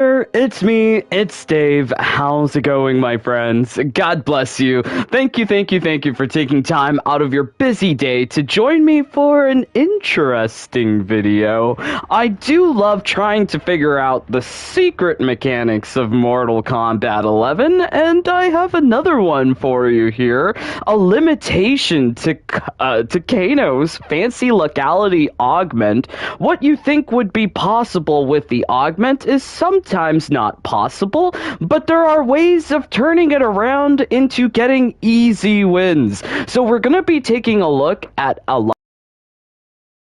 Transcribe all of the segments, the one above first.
It's me, it's Dave. How's it going, my friends? God bless you. Thank you for taking time out of your busy day to join me for an interesting video. I do love trying to figure out the secret mechanics of Mortal Kombat 11, and I have another one for you here. A limitation to Kano's fancy Luckality augment. What you think would be possible with the augment is sometimes not possible, but there are ways of turning it around into getting easy wins. So we're going to be taking a look at a lot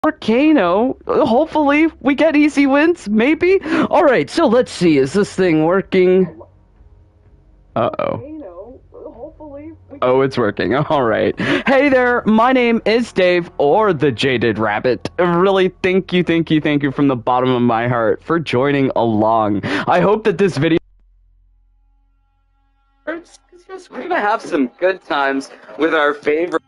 for Kano. Hopefully we get easy wins, maybe? Alright, so let's see, is this thing working? Uh-oh. Oh, it's working. Alright. Hey there, my name is Dave, or the Jaded Rabbit. Really, thank you from the bottom of my heart for joining along. I hope that this video... We're gonna have some good times with our favorite...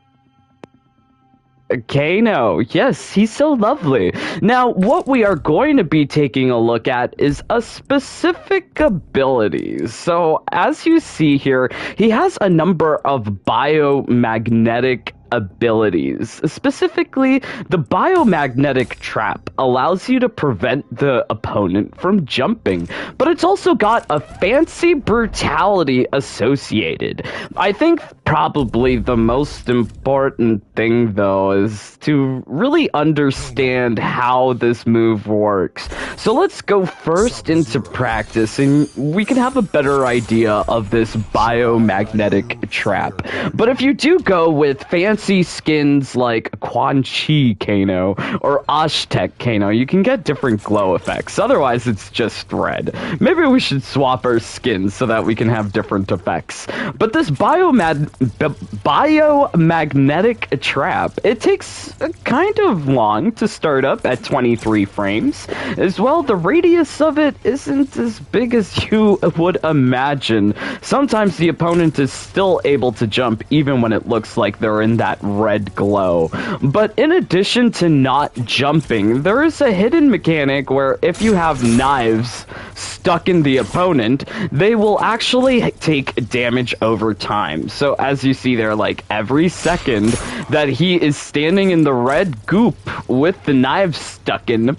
Kano. Yes, he's so lovely. Now, what we are going to be taking a look at is a specific ability. So, as you see here, he has a number of biomagnetic abilities. Specifically, the Biomagnetic Trap allows you to prevent the opponent from jumping, but it's also got a fancy brutality associated. I think probably the most important thing, though, is to really understand how this move works. So let's go first into practice, and we can have a better idea of this Biomagnetic Trap. But if you do go with fancy skins like Quan Chi Kano or Aztec Kano, you can get different glow effects. Otherwise, it's just red. Maybe we should swap our skins so that we can have different effects. But this Biomagnetic Trap, it takes kind of long to start up at 23 frames. As well, the radius of it isn't as big as you would imagine. Sometimes the opponent is still able to jump even when it looks like they're in that red glow. But in addition to not jumping, there is a hidden mechanic where if you have knives stuck in the opponent, they will actually take damage over time. So as you see there, like every second that he is standing in the red goop with the knives stuck in,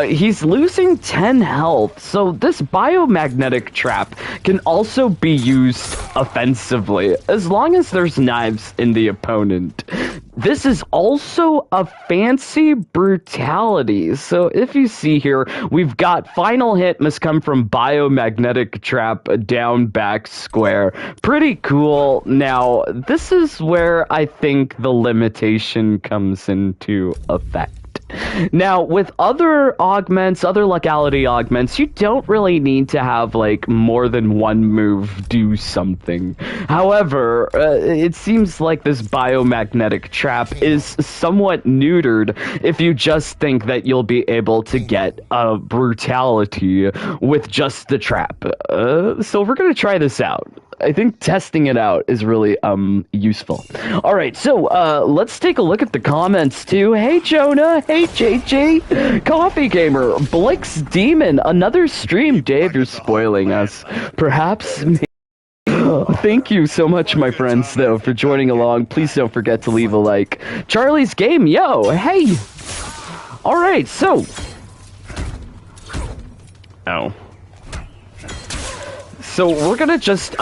he's losing 10 health. So this Biomagnetic Trap can also be used offensively as long as there's knives in the opponent. This is also a fancy brutality. So if you see here, we've got final hit must come from Biomagnetic Trap, down back square. Pretty cool. Now, this is where I think the limitation comes into effect. Now, with other augments, other Luckality augments, you don't really need to have, like, more than one move do something. However, it seems like this Biomagnetic Trap is somewhat neutered if you just think that you'll be able to get a brutality with just the trap. So we're gonna try this out. I think testing it out is really useful. All right, so let's take a look at the comments too. Hey Jonah, hey JJ, Coffee Gamer, Blix Demon, another stream. Dave, you're spoiling us. Perhaps. Thank you so much, my friends, though, for joining along. Please don't forget to leave a like. Charlie's Game, yo, hey. All right, so. Oh. So we're gonna just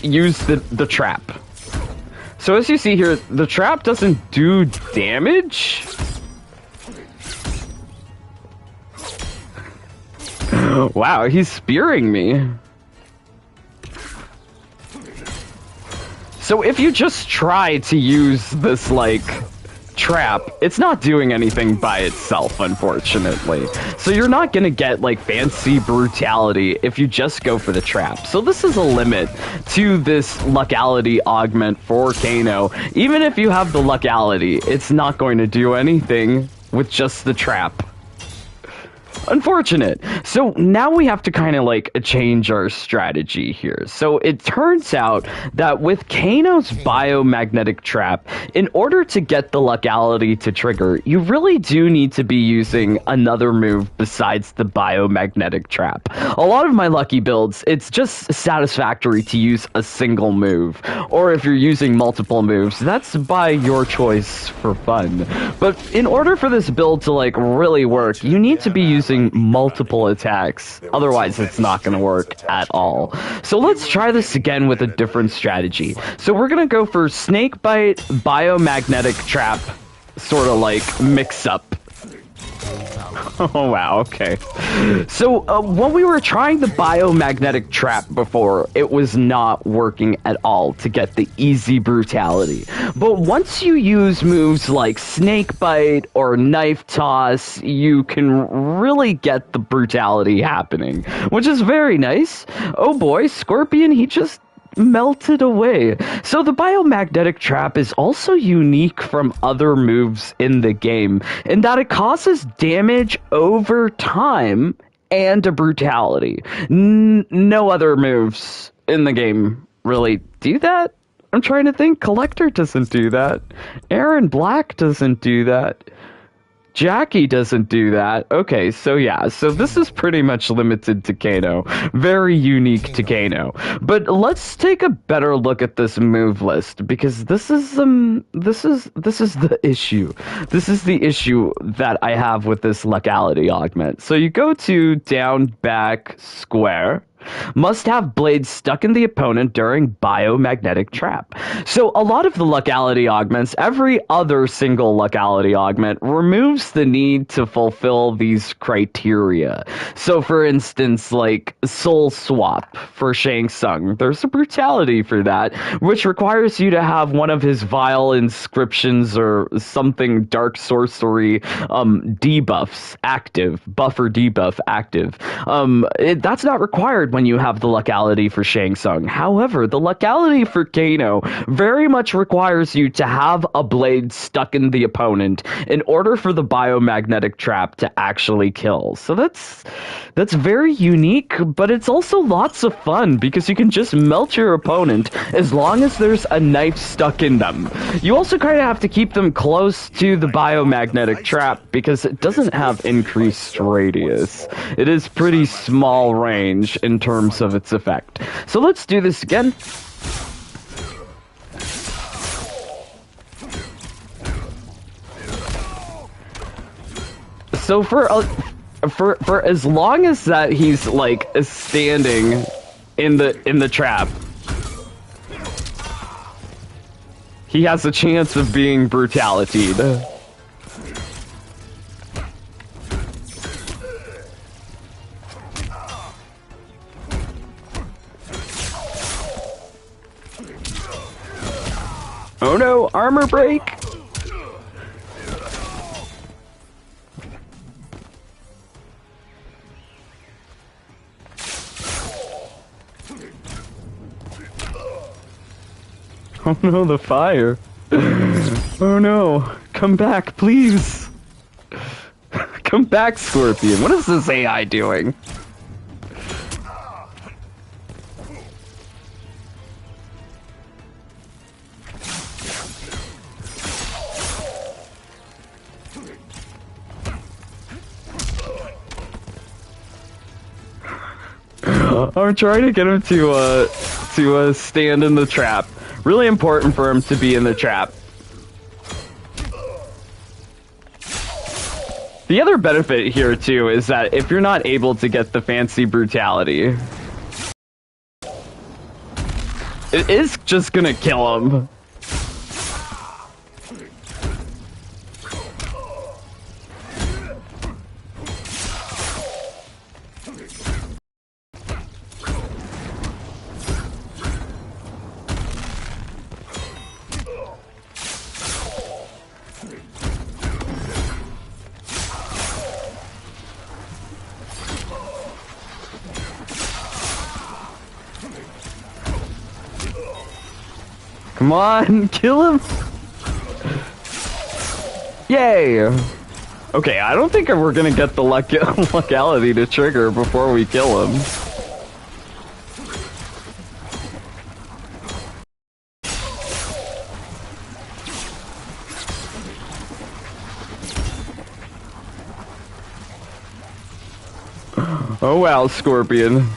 use the trap. So as you see here, the trap doesn't do damage. Wow, he's spearing me. So if you just try to use this, like, trap, it's not doing anything by itself, unfortunately. So you're not gonna get, like, fancy brutality if you just go for the trap. So this is a limit to this Luckality augment for Kano. Even if you have the Luckality, it's not going to do anything with just the trap. Unfortunate. So now we have to kind of like change our strategy here. So it turns out that with Kano's Biomagnetic Trap, in order to get the Luckality to trigger, you really do need to be using another move besides the Biomagnetic Trap. A lot of my lucky builds, it's just satisfactory to use a single move. Or if you're using multiple moves, that's by your choice for fun. But in order for this build to like really work, you need to be using multiple attacks. Otherwise, it's not going to work at all. So let's try this again with a different strategy. So we're going to go for Snake Bite, Biomagnetic Trap, sort of like mix up. Oh, wow, okay. So, when we were trying the Biomagnetic Trap before, it was not working at all to get the easy brutality. But once you use moves like Snake Bite or Knife Toss, you can really get the brutality happening, which is very nice. Oh boy, Scorpion, he just melted away. So the Biomagnetic Trap is also unique from other moves in the game in that it causes damage over time and a brutality. No other moves in the game really do that. I'm trying to think. Collector doesn't do that. Aaron Black doesn't do that. Jackie doesn't do that. Okay, so yeah, so this is pretty much limited to Kano. Very unique to Kano. But let's take a better look at this move list, because this is the issue. This is the issue that I have with this Luckality augment. So you go to down, back, square. Must have blades stuck in the opponent during Biomagnetic Trap. So a lot of the Luckality augments, every other single Luckality augment, removes the need to fulfill these criteria. So for instance, like Soulswap for Shang Tsung, there's a brutality for that, which requires you to have one of his vile inscriptions or something dark sorcery debuffs active, buff or debuff active. That's not required when you have the Luckality for Shang Tsung. However, the Luckality for Kano very much requires you to have a blade stuck in the opponent in order for the Biomagnetic Trap to actually kill. So that's very unique, but it's also lots of fun because you can just melt your opponent as long as there's a knife stuck in them. You also kind of have to keep them close to the Biomagnetic Trap because it doesn't have increased radius. It is pretty small range in terms of its effect. So let's do this again. So for as long as that he's like standing in the trap, he has a chance of being brutality'd. Oh no, armor break! Oh no, the fire. Oh no, come back, please. Come back, Scorpion. What is this AI doing? I'm trying to get him to stand in the trap. Really important for him to be in the trap. The other benefit here too is that if you're not able to get the fancy brutality, it is just gonna kill him. Come on, kill him! Yay! Okay, I don't think we're gonna get the Luckality to trigger before we kill him. Oh wow, Scorpion.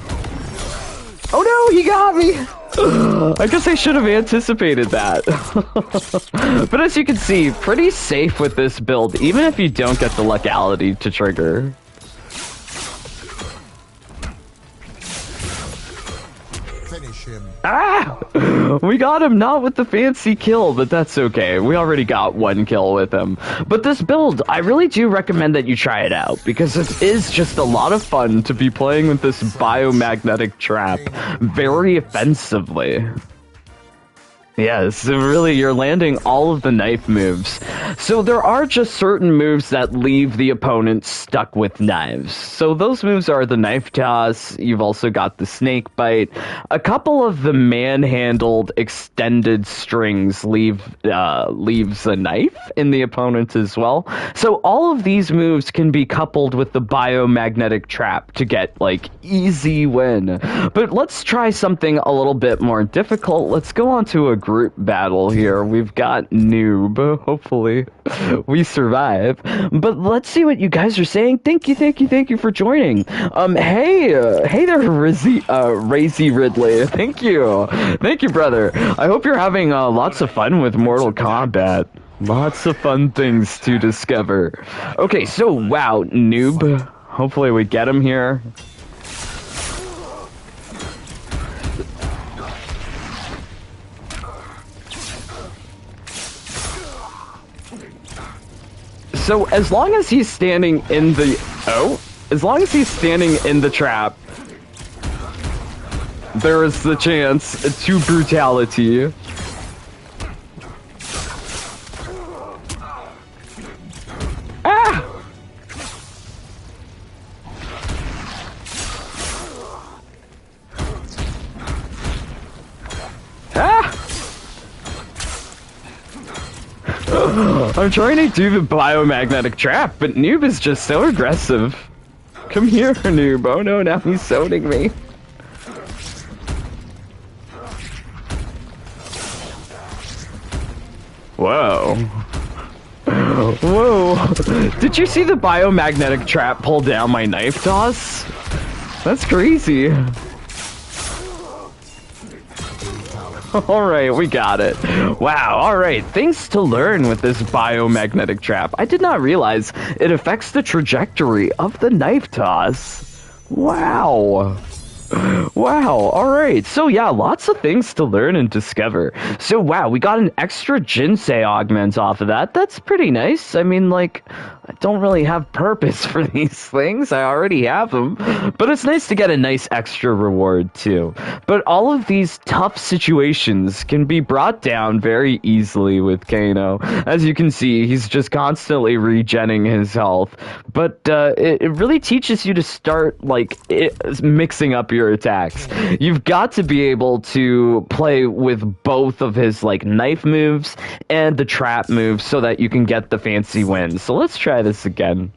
Oh no, he got me! I guess I should have anticipated that. But as you can see, pretty safe with this build, even if you don't get the Luckality to trigger. Finish him. Ah! We got him not with the fancy kill, but that's okay. We already got one kill with him. But this build, I really do recommend that you try it out, because it is just a lot of fun to be playing with this Biomagnetic Trap very offensively. Yes, really, you're landing all of the knife moves. So there are just certain moves that leave the opponent stuck with knives. So those moves are the knife toss, you've also got the snake bite. A couple of the manhandled extended strings leaves a knife in the opponent as well. So all of these moves can be coupled with the Biomagnetic Trap to get, like, easy win. But let's try something a little bit more difficult. Let's go on to a group battle here. We've got Noob. Hopefully we survive. But let's see what you guys are saying. Thank you for joining. Hey there, Razy Ridley. Thank you, brother. I hope you're having lots of fun with Mortal Kombat. Lots of fun things to discover. Okay, so wow, Noob. Hopefully we get him here. So as long as he's standing in the trap, there is the chance to brutality. Ah! Ah! I'm trying to do the Biomagnetic Trap, but Noob is just so aggressive. Come here, Noob. Oh no, now he's zoning me. Whoa. Whoa. Did you see the Biomagnetic Trap pull down my knife toss? That's crazy. Alright, we got it. Wow, alright. Things to learn with this Biomagnetic Trap. I did not realize it affects the trajectory of the knife toss. Wow. Wow, alright. So yeah, lots of things to learn and discover. So wow, we got an extra Jinsei augment off of that. That's pretty nice. I mean, like, I don't really have purpose for these things. I already have them. But it's nice to get a nice extra reward too. But all of these tough situations can be brought down very easily with Kano. As you can see, he's just constantly regenning his health. But it really teaches you to start, like, mixing up your attacks. You've got to be able to play with both of his, like, knife moves and the trap moves so that you can get the fancy wins. So let's try this again.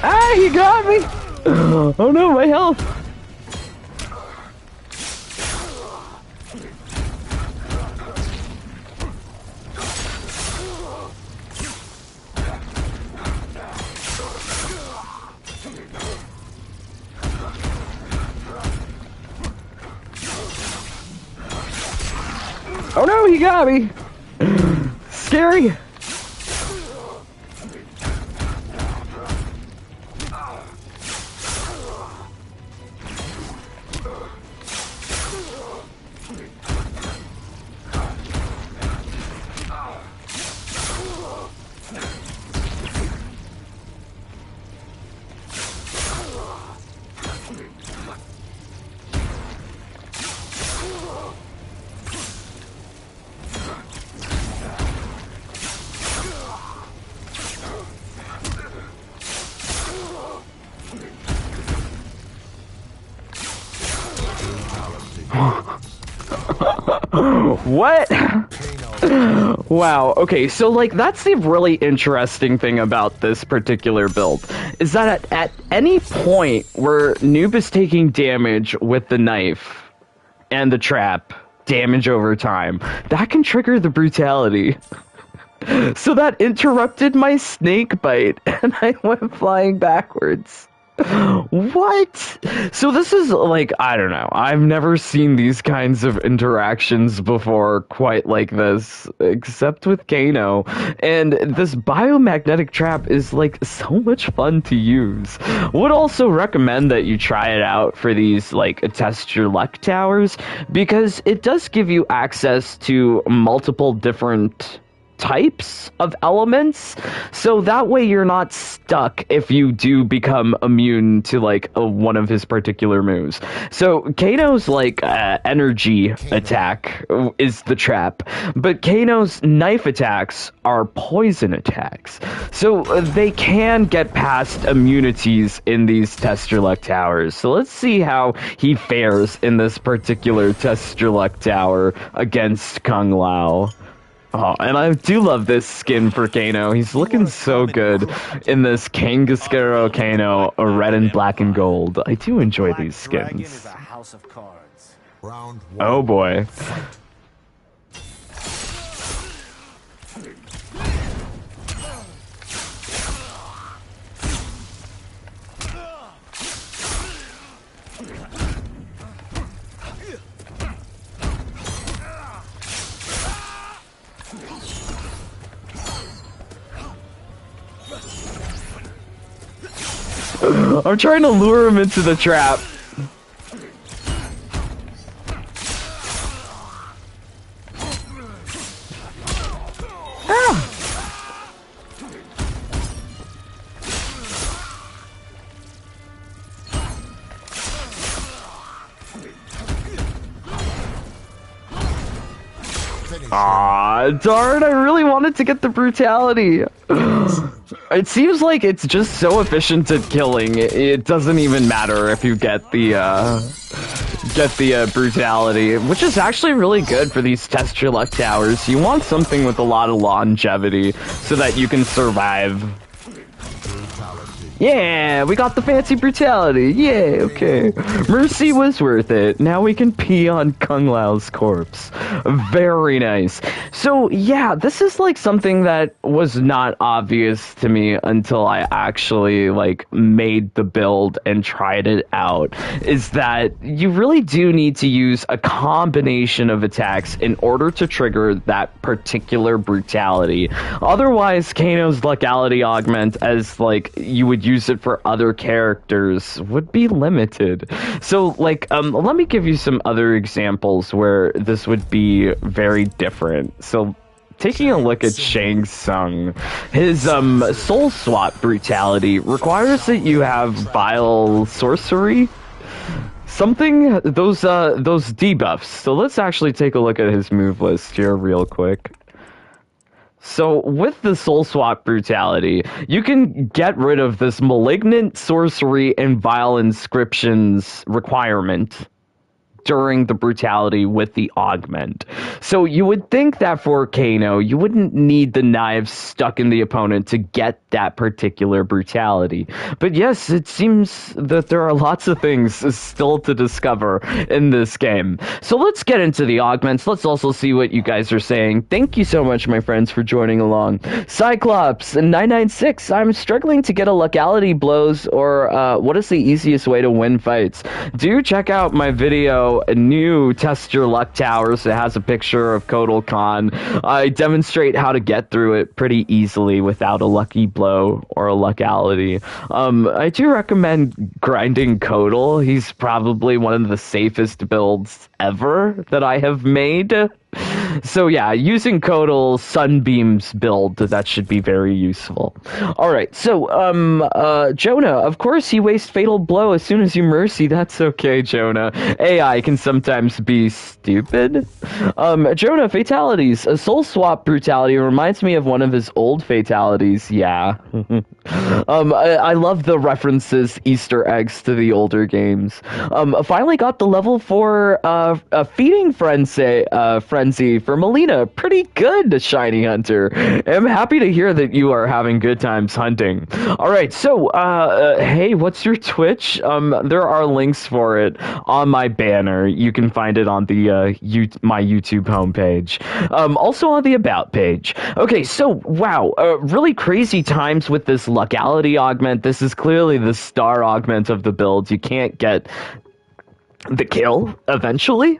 Ah, he got me! Oh no, my health! Oh no, he got me! Scary! What? Wow, okay, so like that's the really interesting thing about this particular build, is that at any point where Noob is taking damage with the knife and the trap, damage over time, that can trigger the brutality. So that interrupted my snake bite and I went flying backwards. What? So this is like, I don't know. I've never seen these kinds of interactions before quite like this, except with Kano. And this biomagnetic trap is like so much fun to use. Would also recommend that you try it out for these like test your luck towers, because it does give you access to multiple different types of elements, so that way you're not stuck if you do become immune to like one of his particular moves. So Kano's like energy attack is the trap, but Kano's knife attacks are poison attacks, so they can get past immunities in these test your luck towers. So let's see how he fares in this particular test your luck tower against Kung Lao. Oh, and I do love this skin for Kano. He's looking so good in this Kangaskero Kano, red and black and gold. I do enjoy these skins. Oh boy. I'm trying to lure him into the trap. Ah. Aw, darn, I really wanted to get the brutality. It seems like it's just so efficient at killing. It doesn't even matter if you get the brutality, which is actually really good for these test your luck towers. You want something with a lot of longevity so that you can survive. Yeah, we got the fancy brutality. Yeah, okay. Mercy was worth it. Now we can pee on Kung Lao's corpse. Very nice. So, yeah, this is like something that was not obvious to me until I actually like made the build and tried it out, is that you really do need to use a combination of attacks in order to trigger that particular brutality. Otherwise, Kano's Luckality augment, as like you would use it for other characters, would be limited. So like let me give you some other examples where this would be very different. So taking a look at Shang Tsung, his Soulswap Brutality requires that you have Vile Sorcery, something, those debuffs. So let's actually take a look at his move list here real quick. So with the Soulswap Brutality, you can get rid of this Malignant Sorcery and Vile Inscriptions requirement during the brutality with the augment. So you would think that for Kano, you wouldn't need the knives stuck in the opponent to get that particular brutality. But yes, it seems that there are lots of things still to discover in this game. So let's get into the augments. Let's also see what you guys are saying. Thank you so much, my friends, for joining along. Cyclops 996, I'm struggling to get a Luckality blows, or what is the easiest way to win fights? Do check out my video, a new Test Your Luck Towers. It has a picture of Kotal Khan. I demonstrate how to get through it pretty easily without a lucky blow or a Luckality. I do recommend grinding Kotal. He's probably one of the safest builds ever that I have made. So yeah, using Kotal Sunbeams build, that should be very useful. Alright, so, Jonah, of course you waste Fatal Blow as soon as you Mercy. That's okay, Jonah. AI can sometimes be stupid. Jonah, Fatalities. A Soulswap Brutality reminds me of one of his old Fatalities. Yeah. I love the references, Easter eggs to the older games. I finally got the level 4 feeding frenzy for Melina. Pretty good, Shiny Hunter. I'm happy to hear that you are having good times hunting. All right, so hey, what's your Twitch? There are links for it on my banner. You can find it on the my YouTube homepage. Also on the About page. Okay, so wow, really crazy times with this Luckality augment. This is clearly the star augment of the build. You can't get the kill eventually.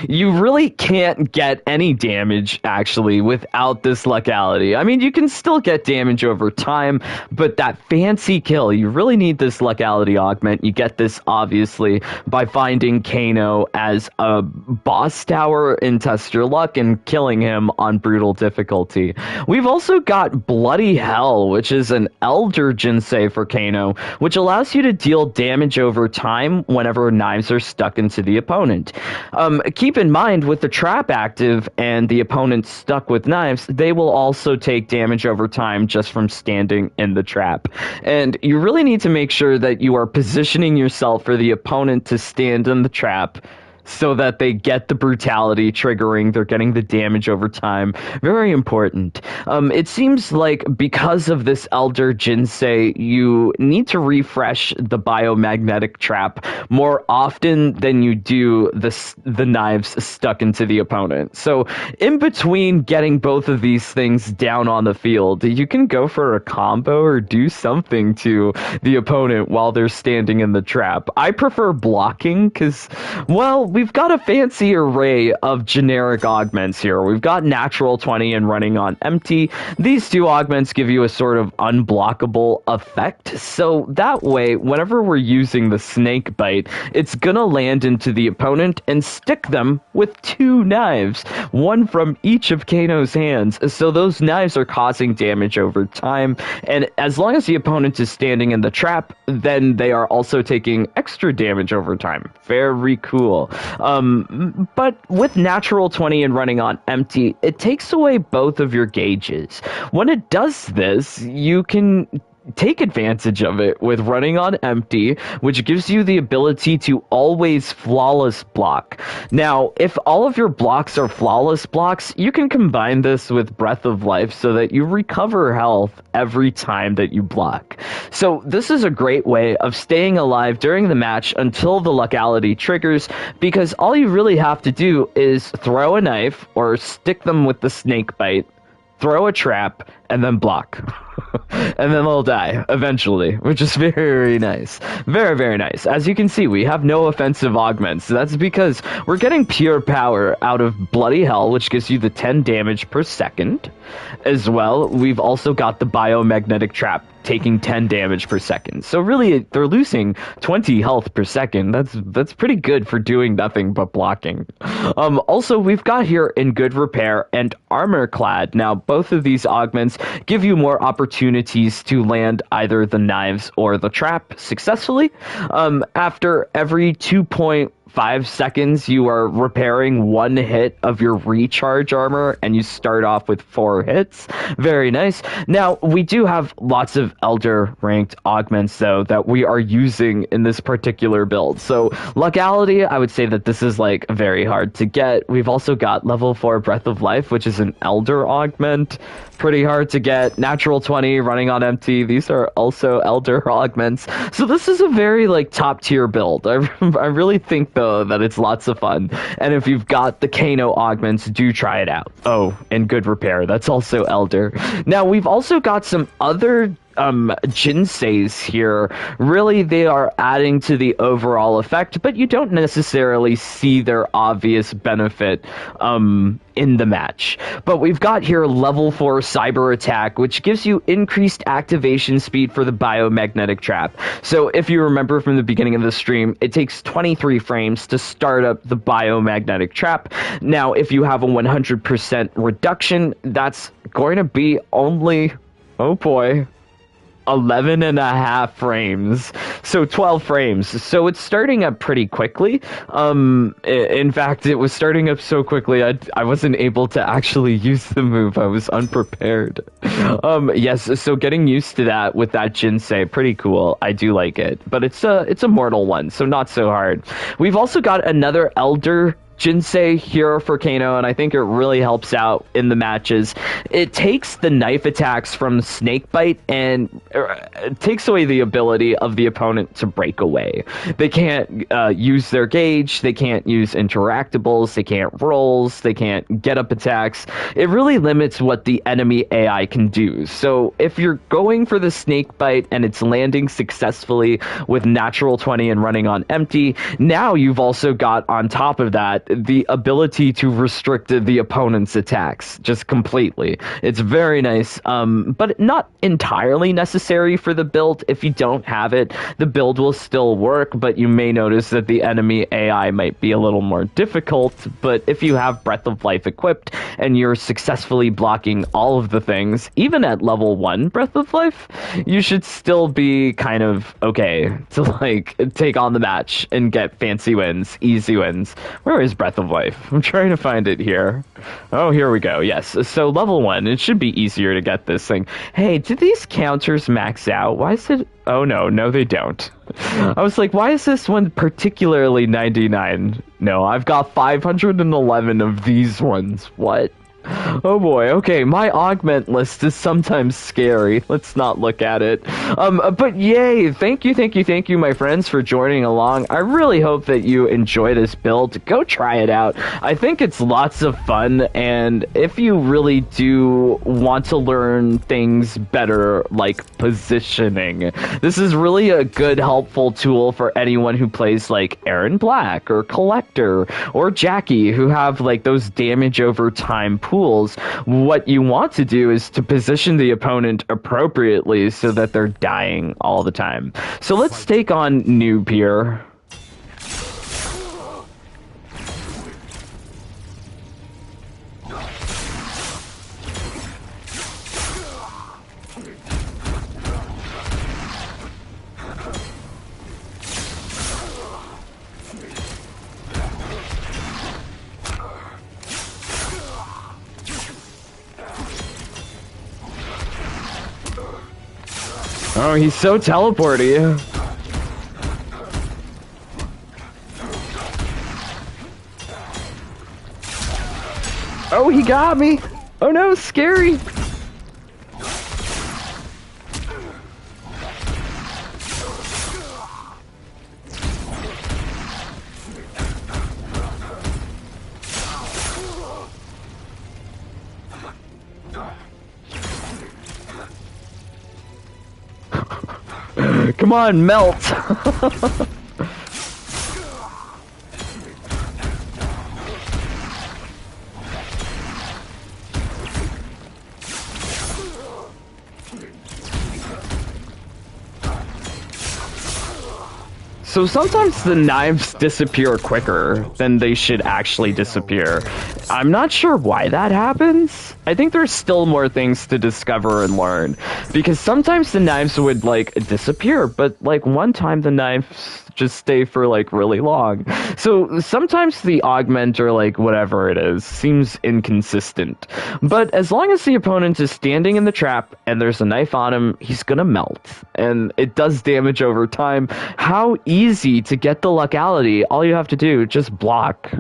You really can't get any damage, actually, without this Luckality. I mean, you can still get damage over time, but that fancy kill, you really need this Luckality augment. You get this, obviously, by finding Kano as a boss tower in Test Your Luck and killing him on brutal difficulty. We've also got Bloody Hell, which is an Elder Jinsei for Kano, which allows you to deal damage over time whenever knives are stuck into the opponent. Keep in mind, with the trap active and the opponent stuck with knives, they will also take damage over time just from standing in the trap. And you really need to make sure that you are positioning yourself for the opponent to stand in the trap so that they get the brutality triggering, they're getting the damage over time. Very important. It seems like because of this Elder Jinsei, you need to refresh the Biomagnetic Trap more often than you do the knives stuck into the opponent. So in between getting both of these things down on the field, you can go for a combo or do something to the opponent while they're standing in the trap. I prefer blocking because, well, we've got a fancy array of generic augments here. We've got natural 20 and running on empty. These two augments give you a sort of unblockable effect. So that way, whenever we're using the snake bite, it's gonna land into the opponent and stick them with two knives, one from each of Kano's hands. So those knives are causing damage over time. And as long as the opponent is standing in the trap, then they are also taking extra damage over time. Very cool. But with natural 20 and running on empty, it takes away both of your gauges. When it does this, you can take advantage of it with running on empty, which gives you the ability to always flawless block. Now, if all of your blocks are flawless blocks, you can combine this with Breath of Life so that you recover health every time that you block. So this is a great way of staying alive during the match until the Luckality triggers, because all you really have to do is throw a knife or stick them with the snake bite, throw a trap, and then block. And then they'll die eventually, which is very, very nice. Very, very nice. As you can see, we have no offensive augments. That's because we're getting pure power out of Bloody Hell, which gives you the 10 damage per second. As well, we've also got the Biomagnetic Trap, taking 10 damage per second. So really, they're losing 20 health per second. That's pretty good for doing nothing but blocking. Also, we've got here In Good Repair and Armor Clad. Now, both of these augments give you more opportunities to land either the knives or the trap successfully. After every 2.5 seconds, you are repairing one hit of your recharge armor, and you start off with 4 hits. Very nice. Now, we do have lots of Elder ranked augments, though, that we are using in this particular build. So, Luckality, I would say that this is, like, very hard to get. We've also got level 4 Breath of Life, which is an Elder augment. Pretty hard to get. Natural 20, running on empty. These are also Elder augments. So this is a very, like, top-tier build. I really think, though, that it's lots of fun. And if you've got the Kano augments, do try it out. Oh, In Good Repair. That's also Elder. Now, we've also got some other Jinseis here. Really, they are adding to the overall effect, but you don't necessarily see their obvious benefit in the match. But we've got here level 4 Cyber Attack, which gives you increased activation speed for the Biomagnetic Trap. So if you remember from the beginning of the stream, it takes 23 frames to start up the Biomagnetic Trap. Now, if you have a 100% reduction, that's going to be only, oh boy, 11 and a half frames, so 12 frames. So it's starting up pretty quickly. In fact, it was starting up so quickly I wasn't able to actually use the move. I was unprepared. Yes, so getting used to that with that Jinsei, pretty cool. I do like it, but it's a mortal one, so not so hard. We've also got another Elder Jinsei here for Kano, and I think it really helps out in the matches. It takes the knife attacks from Snakebite and takes away the ability of the opponent to break away. They can't use their gauge, they can't use interactables, they can't rolls, they can't get up attacks. It really limits what the enemy AI can do. So if you're going for the Snakebite and it's landing successfully with natural 20 and running on empty, now you've also got on top of that the ability to restrict the opponent's attacks just completely. It's very nice, but not entirely necessary for the build. If you don't have it, the build will still work, but you may notice that the enemy AI might be a little more difficult. But if you have Breath of Life equipped and you're successfully blocking all of the things, even at level 1 Breath of Life, you should still be kind of okay to like take on the match and get fancy wins, easy wins. Where is Breath of Life? I'm trying to find it here. Oh, here we go. Yes. So level 1, it should be easier to get this thing. Hey, did these counters max out? Why is it... Oh, no, they don't. I was like, why is this one particularly 99? No, I've got 511 of these ones. What? Oh boy, okay, my augment list is sometimes scary. Let's not look at it. But yay, thank you, my friends, for joining along. I really hope that you enjoy this build. Go try it out. I think it's lots of fun, and if you really do want to learn things better, like positioning, this is really a good, helpful tool for anyone who plays like Aaron Black, or Collector, or Jackie, who have like those damage over time pools. What you want to do is to position the opponent appropriately so that they're dying all the time. So let's take on Noob here. Oh, he's so teleporty. Oh, he got me. Oh no, scary. Come on, melt! So sometimes the knives disappear quicker than they should actually disappear. I'm not sure why that happens. I think there's still more things to discover and learn, because sometimes the knives would like disappear, but like one time the knives just stay for like really long. So sometimes the augment or like whatever it is seems inconsistent, but as long as the opponent is standing in the trap and there's a knife on him, he's gonna melt, and it does damage over time. How easy to get the Luckality. All you have to do, just block,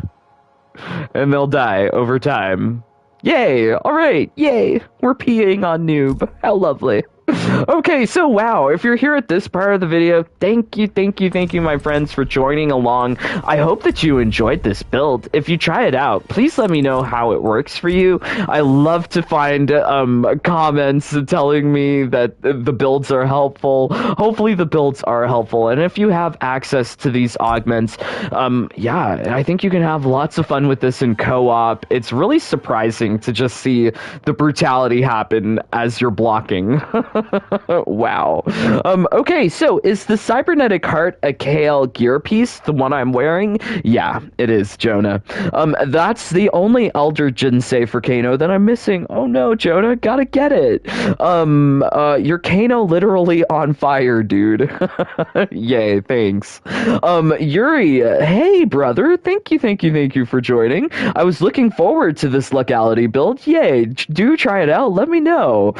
and they'll die over time. Yay! Alright, yay! We're peeing on Noob. How lovely. Okay, so wow, if you're here at this part of the video, thank you, my friends, for joining along. I hope that you enjoyed this build. If you try it out, please let me know how it works for you. I love to find comments telling me that the builds are helpful. Hopefully the builds are helpful, and if you have access to these augments, yeah, I think you can have lots of fun with this in co-op. It's really surprising to just see the brutality happen as you're blocking. Wow. Okay, so is the cybernetic heart a KL gear piece, the one I'm wearing? Yeah, it is, Jonah. That's the only Elder Jinsei for Kano that I'm missing. Oh no, Jonah, gotta get it. Your Kano literally on fire, dude. Yay, thanks. Yuri, hey brother, thank you for joining. I was looking forward to this Luckality build. Yay, do try it out. Let me know.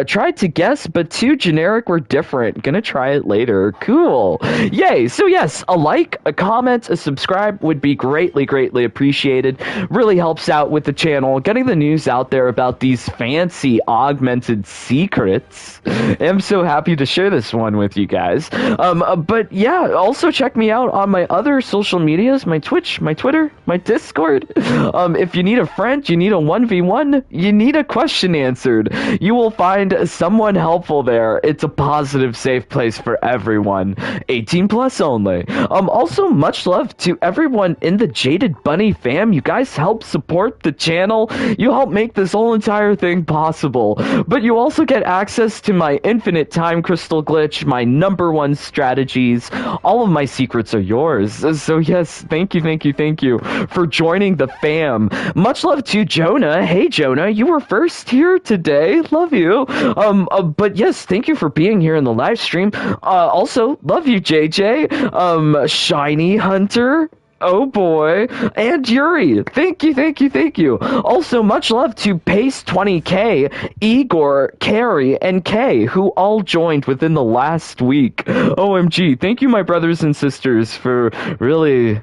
Tried to guess, but two generic were different. Gonna try it later. Cool. Yay. So yes, a like, a comment, a subscribe would be greatly appreciated. Really helps out with the channel, getting the news out there about these fancy augmented secrets. I'm so happy to share this one with you guys. But yeah, also check me out on my other social medias, my Twitch, my Twitter, my Discord. If you need a friend, you need a 1v1, you need a question answered, you will find someone helpful there. It's a positive, safe place for everyone. 18 plus only. Also, much love to everyone in the Jaded Bunny fam. You guys help support the channel. You help make this whole entire thing possible. But you also get access to my infinite time crystal glitch, my #1 strategies. All of my secrets are yours. So yes, thank you for joining the fam. Much love to Jonah. Hey Jonah, you were first here today. Love you. But yes, thank you for being here in the live stream. Also, love you, JJ. Shiny Hunter. Oh boy. And Yuri. Thank you. Also, much love to Pace20K, Igor, Carrie, and Kay, who all joined within the last week. OMG. Thank you, my brothers and sisters, for really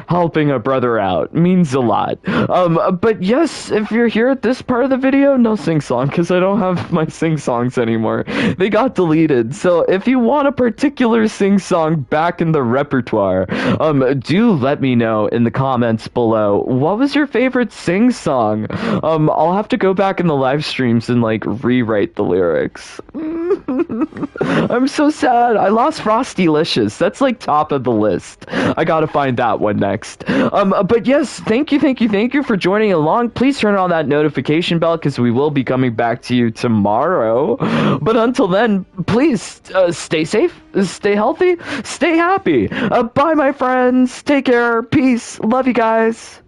helping a brother out. Means a lot. But yes, if you're here at this part of the video, no sing-song, because I don't have my sing-songs anymore. They got deleted. So if you want a particular sing-song back in the repertoire, do let me know in the comments below. What was your favorite sing-song? I'll have to go back in the live streams and like rewrite the lyrics. I'm so sad. I lost Frostylicious. That's like top of the list. I gotta find that one next. But yes, thank you for joining along. Please turn on that notification bell because we will be coming back to you tomorrow. But until then, please stay safe, stay healthy, stay happy. Bye, my friends. Take care. Peace. Love you guys.